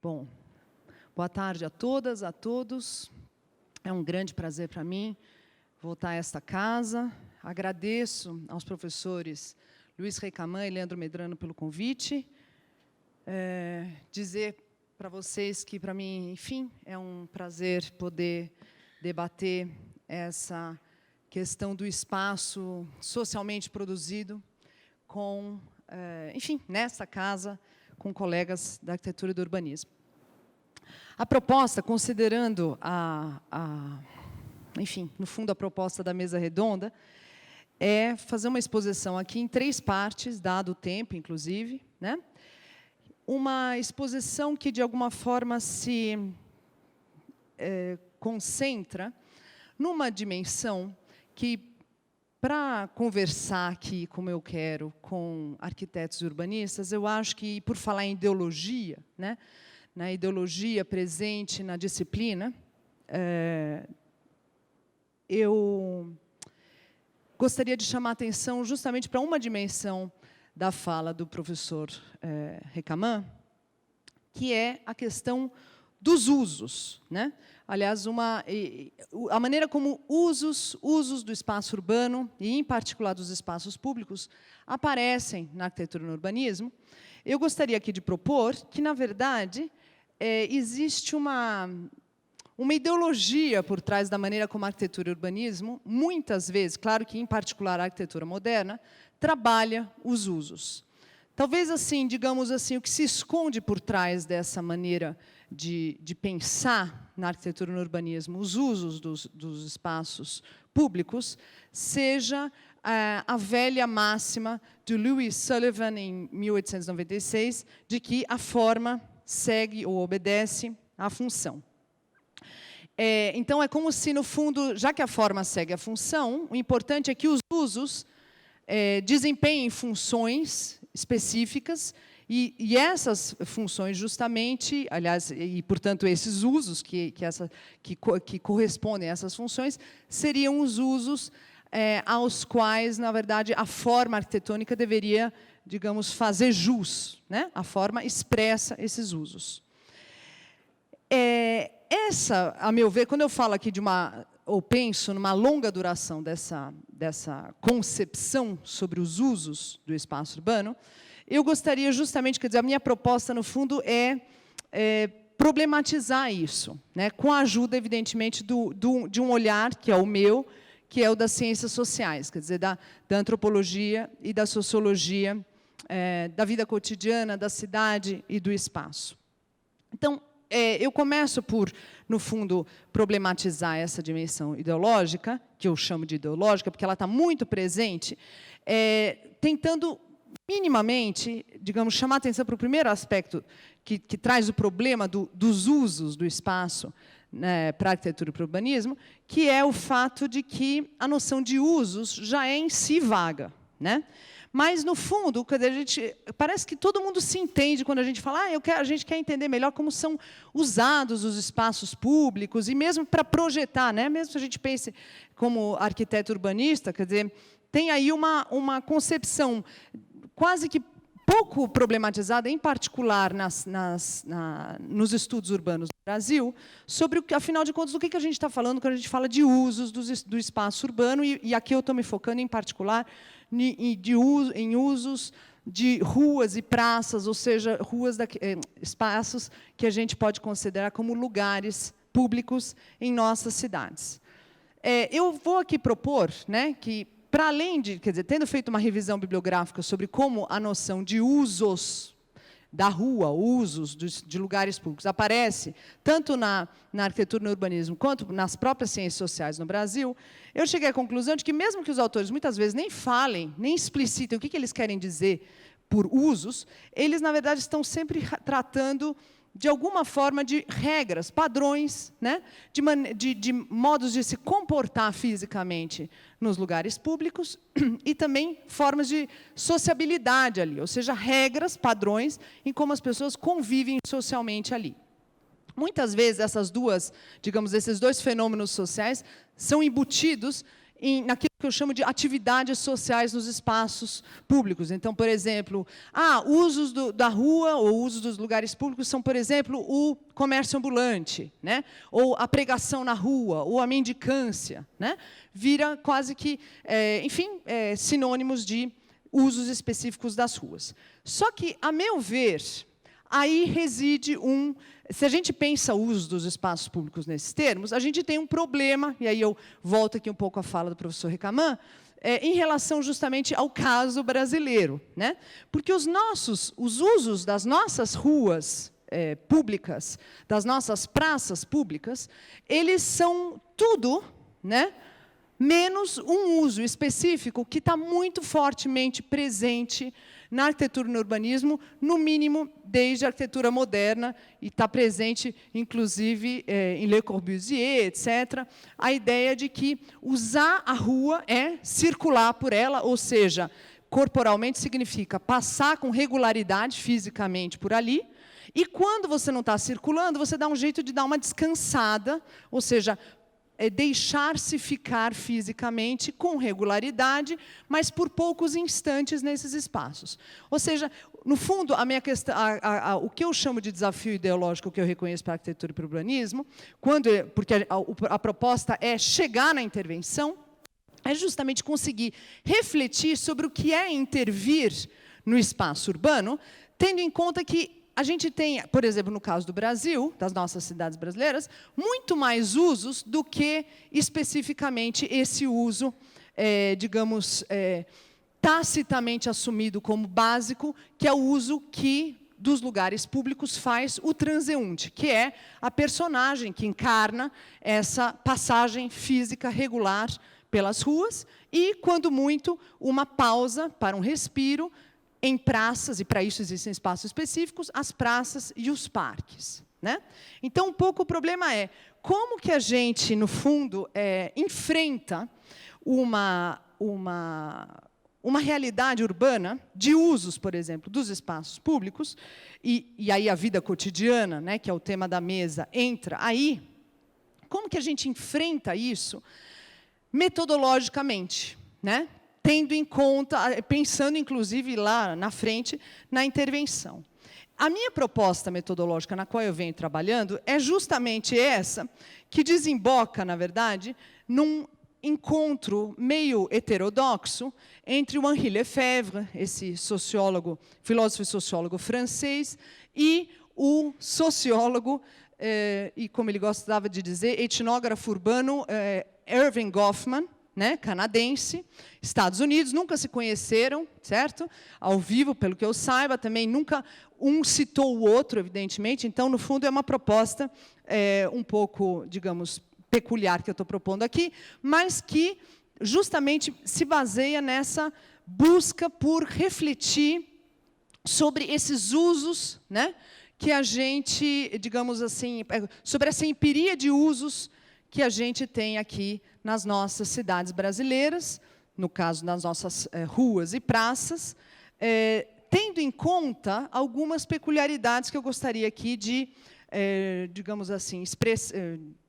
Bom, boa tarde a todas, a todos. É um grande prazer para mim voltar a esta casa. Agradeço aos professores Luiz Recamã e Leandro Medrano pelo convite. Dizer para vocês que, para mim, enfim, é um prazer poder debater essa questão do espaço socialmente produzido com, enfim, nessa casa, com colegas da arquitetura e do urbanismo. A proposta, considerando enfim, no fundo, a proposta da mesa redonda, é fazer uma exposição aqui em 3 partes, dado o tempo, inclusive, né? Uma exposição que, de alguma forma, se concentra numa dimensão que, para conversar aqui, como eu quero, com arquitetos e urbanistas, eu acho que, por falar em ideologia, né, na ideologia presente na disciplina, eu gostaria de chamar a atenção justamente para uma dimensão da fala do professor Recamã, que é a questão dos usos, né? Aliás, a maneira como usos do espaço urbano, e em particular dos espaços públicos, aparecem na arquitetura e no urbanismo. Eu gostaria aqui de propor que, na verdade, existe uma ideologia por trás da maneira como a arquitetura e o urbanismo, muitas vezes, claro que, em particular, a arquitetura moderna, trabalha os usos. Talvez, assim, digamos assim, o que se esconde por trás dessa maneira de pensar na arquitetura e no urbanismo, os usos dos espaços públicos, seja a velha máxima de Louis Sullivan, em 1896, de que a forma segue ou obedece à função. Então, é como se, no fundo, já que a forma segue a função, o importante é que os usos desempenhem funções específicas, e essas funções, justamente, aliás, e, portanto, esses usos que correspondem a essas funções, seriam os usos aos quais, na verdade, a forma arquitetônica deveria, digamos, fazer jus, né? A forma expressa esses usos. Essa, a meu ver, quando eu falo aqui ou penso numa longa duração dessa concepção sobre os usos do espaço urbano, eu gostaria justamente, quer dizer, a minha proposta, no fundo, é problematizar isso, né, com a ajuda, evidentemente, de um olhar, que é o meu, que é o das ciências sociais, quer dizer, da antropologia e da sociologia, da vida cotidiana, da cidade e do espaço. Então, eu começo por, no fundo, problematizar essa dimensão ideológica, que eu chamo de ideológica, porque ela está muito presente, tentando, minimamente, digamos, chamar a atenção para o primeiro aspecto que traz o problema dos usos do espaço, né, para a arquitetura e para o urbanismo, que é o fato de que a noção de usos já é em si vaga, né? Mas, no fundo, parece que todo mundo se entende quando a gente fala a gente quer entender melhor como são usados os espaços públicos, e mesmo para projetar, né? Mesmo se a gente pense como arquiteto urbanista, quer dizer, tem aí uma concepção quase que pouco problematizada, em particular nos estudos urbanos do Brasil, sobre, afinal de contas, do que a gente está falando quando a gente fala de usos do espaço urbano, e aqui eu estou me focando, em particular, em usos de ruas e praças, ou seja, espaços que a gente pode considerar como lugares públicos em nossas cidades. Eu vou aqui propor, né, que, para além de, quer dizer, tendo feito uma revisão bibliográfica sobre como a noção de usos da rua, usos de lugares públicos, aparece tanto na arquitetura e no urbanismo, quanto nas próprias ciências sociais no Brasil, eu cheguei à conclusão de que, mesmo que os autores muitas vezes nem falem, nem explicitem o que eles querem dizer por usos, eles, na verdade, estão sempre tratando, de alguma forma, de regras, padrões, né, de modos de se comportar fisicamente nos lugares públicos, e também formas de sociabilidade ali, ou seja, regras, padrões em como as pessoas convivem socialmente ali. Muitas vezes esses dois fenômenos sociais são embutidos naquilo que eu chamo de atividades sociais nos espaços públicos. Então, por exemplo, usos da rua ou usos dos lugares públicos são, por exemplo, o comércio ambulante, né? Ou a pregação na rua, ou a mendicância, né? Vira quase que, sinônimos de usos específicos das ruas. Só que, a meu ver, aí reside se a gente pensa o uso dos espaços públicos nesses termos, a gente tem um problema, e aí eu volto aqui um pouco à fala do professor Recamant, em relação justamente ao caso brasileiro, né? Porque os usos das nossas ruas públicas, das nossas praças públicas, eles são tudo, né, menos um uso específico que está muito fortemente presente na arquitetura e no urbanismo, no mínimo desde a arquitetura moderna, e está presente, inclusive, em Le Corbusier, etc., a ideia de que usar a rua é circular por ela, ou seja, corporalmente significa passar com regularidade fisicamente por ali, e quando você não está circulando, você dá um jeito de dar uma descansada, ou seja, deixar-se ficar fisicamente com regularidade, mas por poucos instantes nesses espaços. Ou seja, no fundo, a minha questão, o que eu chamo de desafio ideológico que eu reconheço para a arquitetura e para o urbanismo, porque a proposta é chegar na intervenção, é justamente conseguir refletir sobre o que é intervir no espaço urbano, tendo em conta que a gente tem, por exemplo, no caso do Brasil, das nossas cidades brasileiras, muito mais usos do que especificamente esse uso, digamos, tacitamente assumido como básico, que é o uso que dos lugares públicos faz o transeunte, que é a personagem que encarna essa passagem física regular pelas ruas e, quando muito, uma pausa para um respiro, em praças, e para isso existem espaços específicos, as praças e os parques, né? Então, um pouco o problema é como que a gente, no fundo, enfrenta uma realidade urbana de usos, por exemplo, dos espaços públicos, e aí a vida cotidiana, né, que é o tema da mesa, entra aí. Como que a gente enfrenta isso metodologicamente, né? Tendo em conta, pensando, inclusive, lá na frente, na intervenção. A minha proposta metodológica na qual eu venho trabalhando é justamente essa, que desemboca, na verdade, num encontro meio heterodoxo entre o Henri Lefebvre, esse sociólogo, filósofo e sociólogo francês, e o sociólogo, e como ele gostava de dizer, etnógrafo urbano Erving Goffman, né, canadense, Estados Unidos, nunca se conheceram, certo? Ao vivo, pelo que eu saiba, também nunca um citou o outro, evidentemente. Então, no fundo, é uma proposta um pouco, digamos, peculiar que eu estou propondo aqui, mas que justamente se baseia nessa busca por refletir sobre esses usos, né, que a gente, digamos assim, sobre essa empiria de usos que a gente tem aqui nas nossas cidades brasileiras, no caso das nossas ruas e praças, tendo em conta algumas peculiaridades que eu gostaria aqui de, digamos assim,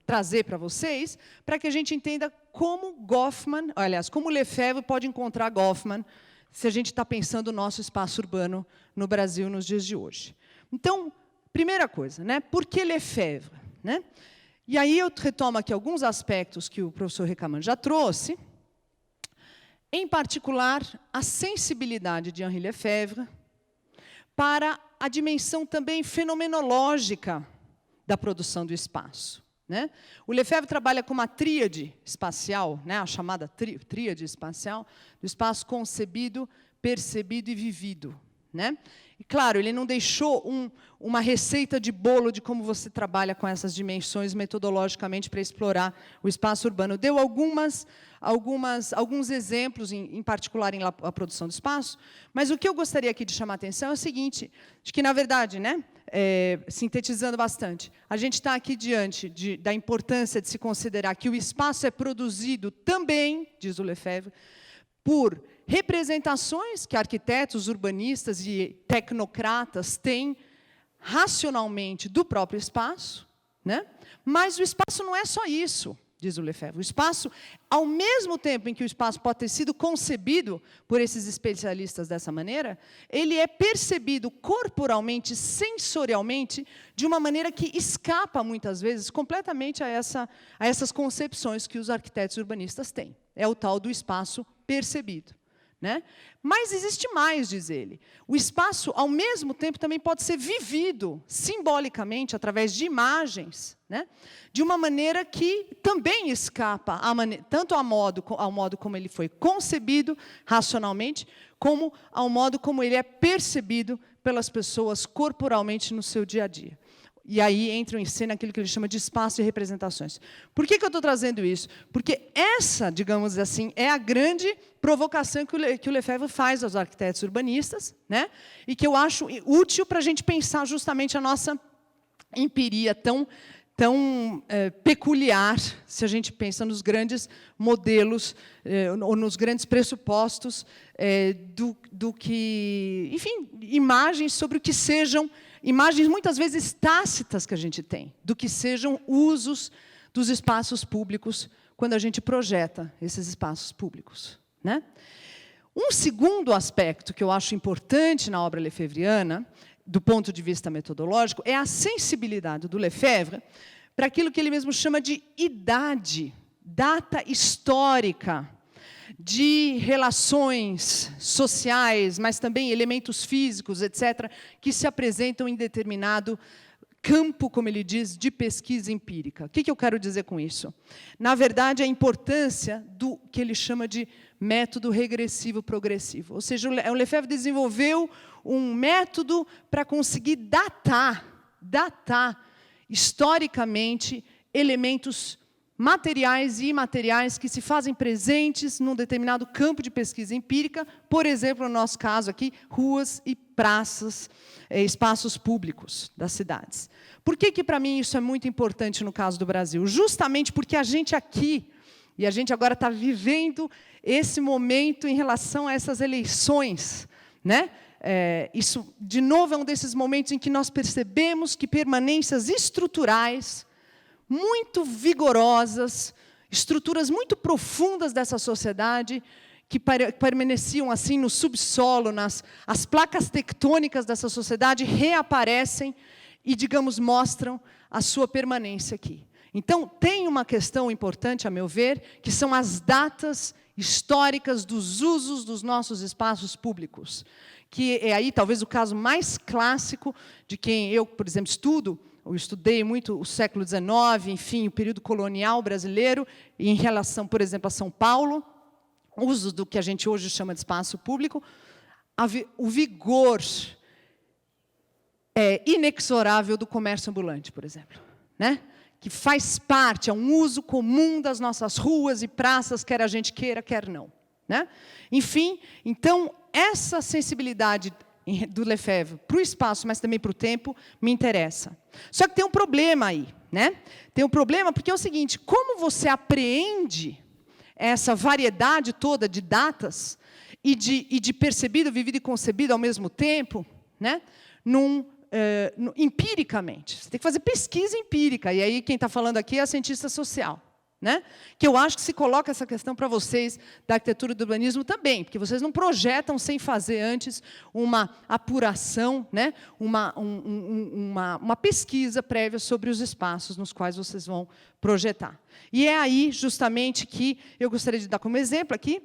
trazer para vocês, para que a gente entenda como Goffman, aliás, como Lefebvre pode encontrar Goffman, se a gente está pensando o nosso espaço urbano no Brasil nos dias de hoje. Então, primeira coisa, né, por que Lefebvre, né? E aí eu retomo aqui alguns aspectos que o professor Recamant já trouxe, em particular, a sensibilidade de Henri Lefebvre para a dimensão também fenomenológica da produção do espaço, né? O Lefebvre trabalha com uma tríade espacial, né, a chamada tríade espacial, do espaço concebido, percebido e vivido, né? E, claro, ele não deixou uma receita de bolo de como você trabalha com essas dimensões metodologicamente para explorar o espaço urbano. Deu alguns exemplos, em particular em a produção do espaço, mas o que eu gostaria aqui de chamar a atenção é o seguinte, de que, na verdade, né, sintetizando bastante, a gente está aqui diante da importância de se considerar que o espaço é produzido também, diz o Lefebvre, por representações que arquitetos, urbanistas e tecnocratas têm racionalmente do próprio espaço, né? Mas o espaço não é só isso, diz o Lefebvre. O espaço, ao mesmo tempo em que o espaço pode ter sido concebido por esses especialistas dessa maneira, ele é percebido corporalmente, sensorialmente, de uma maneira que escapa, muitas vezes, completamente a essas concepções que os arquitetos urbanistas têm. É o tal do espaço percebido. Né? Mas existe mais, diz ele. O espaço, ao mesmo tempo, também pode ser vivido simbolicamente, através de imagens, né? De uma maneira que também escapa tanto ao modo como ele foi concebido racionalmente, como ao modo como ele é percebido pelas pessoas corporalmente no seu dia a dia. E aí entra em cena aquilo que ele chama de espaço e representações. Por que eu estou trazendo isso? Porque essa, digamos assim, é a grande provocação que o Lefebvre faz aos arquitetos urbanistas, né? E que eu acho útil para a gente pensar justamente a nossa empiria tão peculiar, se a gente pensa nos grandes modelos, ou nos grandes pressupostos do que, enfim, imagens sobre o que sejam, imagens muitas vezes tácitas que a gente tem, do que sejam usos dos espaços públicos quando a gente projeta esses espaços públicos, né? Um segundo aspecto que eu acho importante na obra lefebvriana, do ponto de vista metodológico, é a sensibilidade do Lefebvre para aquilo que ele mesmo chama de idade, data histórica, de relações sociais, mas também elementos físicos, etc., que se apresentam em determinado campo, como ele diz, de pesquisa empírica. O que eu quero dizer com isso? Na verdade, a importância do que ele chama de método regressivo progressivo. Ou seja, o Lefebvre desenvolveu um método para conseguir datar historicamente elementos materiais e imateriais que se fazem presentes num determinado campo de pesquisa empírica, por exemplo, no nosso caso aqui, ruas e praças, espaços públicos das cidades. Por que para mim isso é muito importante no caso do Brasil? Justamente porque a gente aqui, e a gente agora está vivendo esse momento em relação a essas eleições, né? Isso, de novo, é um desses momentos em que nós percebemos que permanências estruturais muito vigorosas, estruturas muito profundas dessa sociedade, que permaneciam assim no subsolo, as placas tectônicas dessa sociedade reaparecem e, digamos, mostram a sua permanência aqui. Então, tem uma questão importante, a meu ver, que são as datas históricas dos usos dos nossos espaços públicos, que é aí talvez o caso mais clássico de quem eu, por exemplo, eu estudei muito o século XIX, enfim, o período colonial brasileiro, em relação, por exemplo, a São Paulo, uso do que a gente hoje chama de espaço público, o vigor inexorável do comércio ambulante, por exemplo, né? Que faz parte, é um uso comum das nossas ruas e praças, quer a gente queira, quer não, né? Enfim, então, essa sensibilidade do Lefebvre para o espaço, mas também para o tempo, me interessa. Só que tem um problema aí, né? Tem um problema porque é o seguinte, como você apreende essa variedade toda de datas e de percebido, vivido e concebido ao mesmo tempo, né? Empiricamente. Você tem que fazer pesquisa empírica, e aí quem está falando aqui é a cientista social, né? Que eu acho que se coloca essa questão para vocês da arquitetura e do urbanismo também, porque vocês não projetam sem fazer antes uma apuração, né? uma pesquisa prévia sobre os espaços nos quais vocês vão projetar. E é aí, justamente, que eu gostaria de dar como exemplo aqui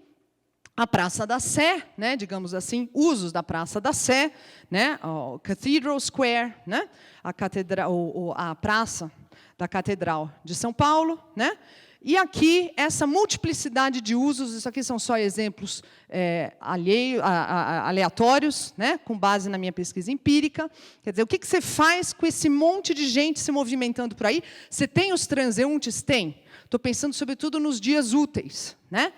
a Praça da Sé, né, digamos assim, usos da Praça da Sé, né, o Cathedral Square, né, a Praça da Catedral de São Paulo, né, e aqui essa multiplicidade de usos, isso aqui são só exemplos aleatórios, né, com base na minha pesquisa empírica. Quer dizer, o que você faz com esse monte de gente se movimentando por aí? Você tem os transeuntes? Tem. Estou pensando, sobretudo, nos dias úteis, né?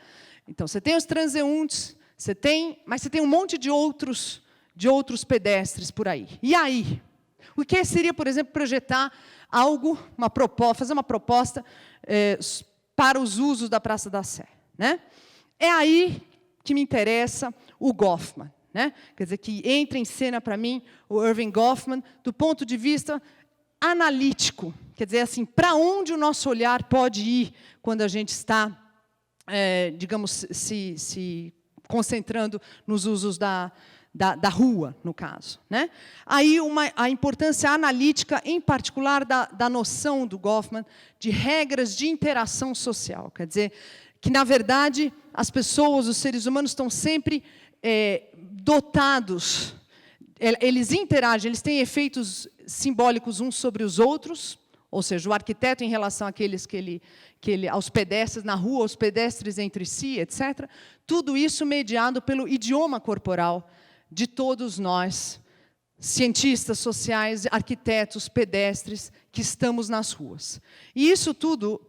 Então, você tem os transeuntes, mas você tem um monte de outros pedestres por aí. E aí? O que seria, por exemplo, projetar algo, fazer uma proposta para os usos da Praça da Sé, né? É aí que me interessa o Goffman, né? Quer dizer, que entra em cena para mim o Irving Goffman, do ponto de vista analítico, quer dizer, assim, para onde o nosso olhar pode ir quando a gente está, digamos, se concentrando nos usos da rua, no caso, né? Aí a importância analítica, em particular, da noção do Goffman de regras de interação social. Quer dizer, que, na verdade, as pessoas, os seres humanos, estão sempre dotados, eles interagem, eles têm efeitos simbólicos uns sobre os outros, ou seja, o arquiteto em relação àqueles aos pedestres na rua, aos pedestres entre si, etc. Tudo isso mediado pelo idioma corporal de todos nós, cientistas sociais, arquitetos, pedestres, que estamos nas ruas. E isso tudo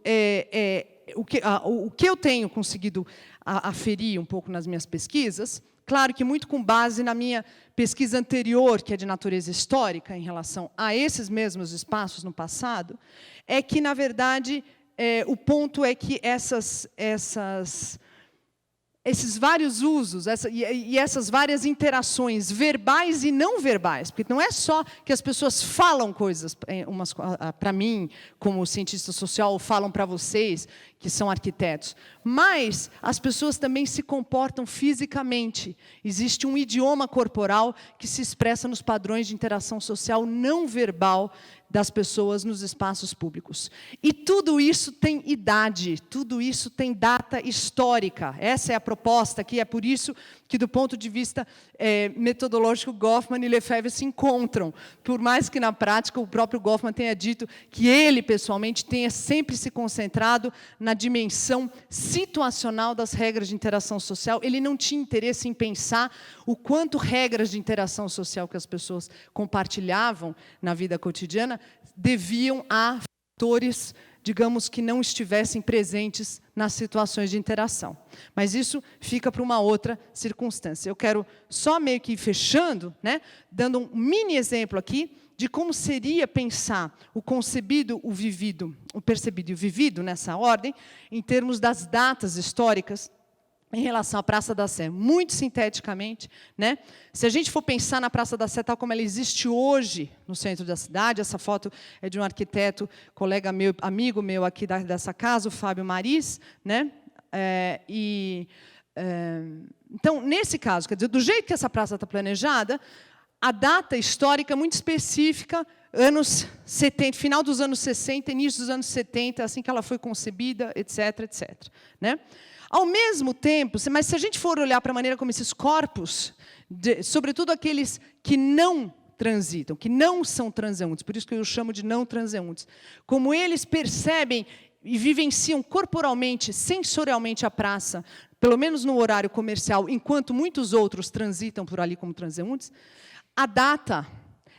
o que eu tenho conseguido aferir um pouco nas minhas pesquisas, claro que muito com base na minha pesquisa anterior, que é de natureza histórica, em relação a esses mesmos espaços no passado, é que, na verdade, o ponto é que esses vários usos e essas várias interações verbais e não verbais, porque não é só que as pessoas falam coisas para mim, como cientista social, ou falam para vocês, que são arquitetos, mas as pessoas também se comportam fisicamente. Existe um idioma corporal que se expressa nos padrões de interação social não verbal das pessoas nos espaços públicos. E tudo isso tem idade, tudo isso tem data histórica. Essa é a proposta aqui, é por isso que, do ponto de vista metodológico, Goffman e Lefebvre se encontram. Por mais que, na prática, o próprio Goffman tenha dito que ele, pessoalmente, tenha sempre se concentrado na dimensão situacional das regras de interação social. Ele não tinha interesse em pensar o quanto regras de interação social que as pessoas compartilhavam na vida cotidiana deviam a fatores, digamos, que não estivessem presentes nas situações de interação. Mas isso fica para uma outra circunstância. Eu quero só meio que ir fechando, né, dando um mini exemplo aqui de como seria pensar o concebido, o vivido, o percebido e o vivido nessa ordem, em termos das datas históricas, em relação à Praça da Sé, muito sinteticamente, né? Se a gente for pensar na Praça da Sé tal como ela existe hoje no centro da cidade, essa foto é de um arquiteto, colega meu, amigo meu aqui dessa casa, o Fábio Maris, né? Então, nesse caso, quer dizer, do jeito que essa praça está planejada, a data histórica é muito específica, anos 70, final dos anos 60, início dos anos 70, assim que ela foi concebida, etc., etc., né? Ao mesmo tempo, mas se a gente for olhar para a maneira como esses corpos, sobretudo aqueles que não transitam, que não são transeuntes, por isso que eu chamo de não transeuntes, como eles percebem e vivenciam corporalmente, sensorialmente a praça, pelo menos no horário comercial, enquanto muitos outros transitam por ali como transeuntes, a data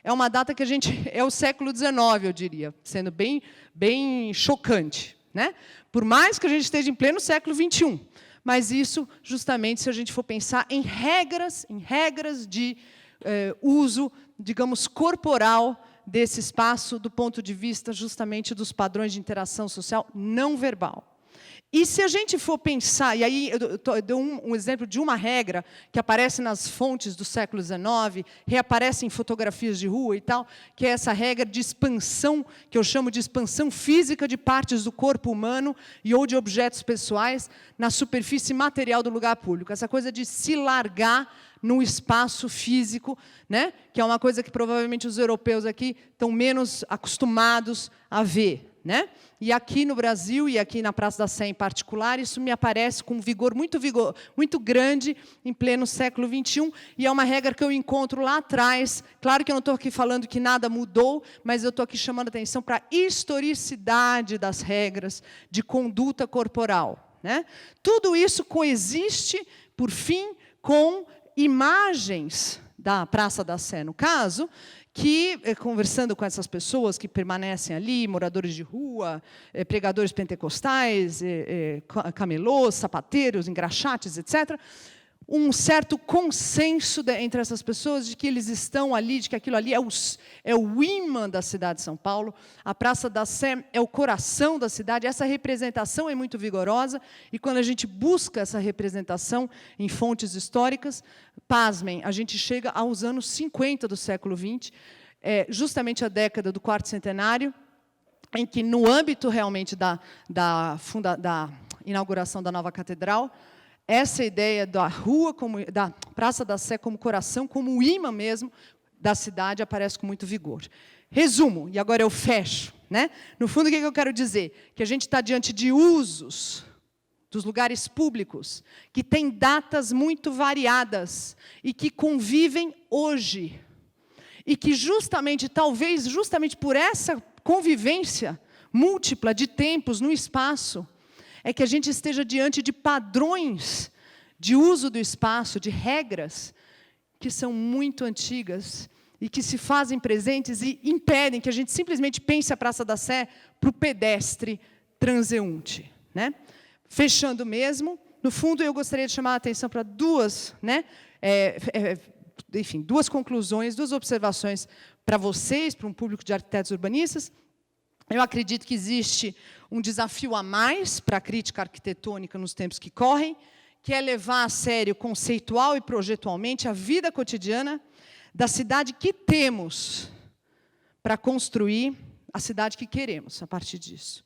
é uma data que a gente é o século XIX, eu diria, sendo bem chocante, né? Por mais que a gente esteja em pleno século XXI. Mas isso, justamente, se a gente for pensar em regras de uso, digamos, corporal desse espaço, do ponto de vista, justamente, dos padrões de interação social não verbal. E se a gente for pensar, e aí eu dou um exemplo de uma regra que aparece nas fontes do século XIX, reaparece em fotografias de rua e tal, que é essa regra de expansão, que eu chamo de expansão física de partes do corpo humano e ou de objetos pessoais na superfície material do lugar público. Essa coisa de se largar no espaço físico, né? Que é uma coisa que provavelmente os europeus aqui estão menos acostumados a ver, né? E aqui no Brasil, e aqui na Praça da Sé em particular, isso me aparece com vigor muito grande em pleno século XXI, e é uma regra que eu encontro lá atrás. Claro que eu não estou aqui falando que nada mudou, mas eu estou aqui chamando a atenção para a historicidade das regras de conduta corporal, né? Tudo isso coexiste, por fim, com imagens da Praça da Sé, no caso, que, conversando com essas pessoas que permanecem ali, moradores de rua, pregadores pentecostais, camelôs, sapateiros, engraxates, etc., um certo consenso entre essas pessoas de que eles estão ali, de que aquilo ali é o imã da cidade de São Paulo, a Praça da Sé é o coração da cidade, essa representação é muito vigorosa, e quando a gente busca essa representação em fontes históricas, pasmem, a gente chega aos anos 50 do século XX, é justamente a década do quarto centenário, em que, no âmbito realmente da inauguração da nova catedral, essa ideia da rua, da Praça da Sé como coração, como o imã mesmo da cidade, aparece com muito vigor. Resumo, e agora eu fecho, né? No fundo, o que eu quero dizer? Que a gente está diante de usos dos lugares públicos que têm datas muito variadas e que convivem hoje. E que talvez justamente por essa convivência múltipla de tempos no espaço, é que a gente esteja diante de padrões de uso do espaço, de regras, que são muito antigas e que se fazem presentes e impedem que a gente simplesmente pense a Praça da Sé para o pedestre transeunte, né? Fechando mesmo, no fundo, eu gostaria de chamar a atenção para duas, né, duas conclusões, duas observações para vocês, para um público de arquitetos urbanistas. Eu acredito que existe um desafio a mais para a crítica arquitetônica nos tempos que correm, que é levar a sério, conceitual e projetualmente, a vida cotidiana da cidade que temos para construir a cidade que queremos a partir disso.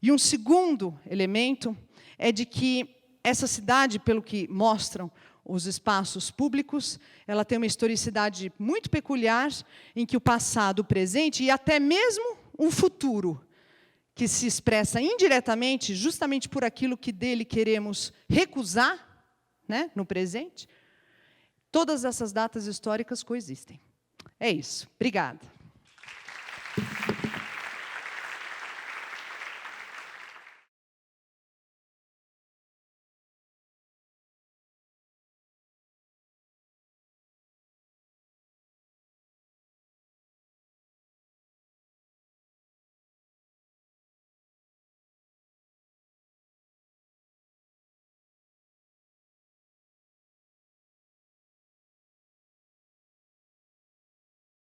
E um segundo elemento é de que essa cidade, pelo que mostram os espaços públicos, ela tem uma historicidade muito peculiar, em que o passado, o presente e até mesmo um futuro, que se expressa indiretamente, justamente por aquilo que dele queremos recusar, né, no presente, todas essas datas históricas coexistem. É isso. Obrigada.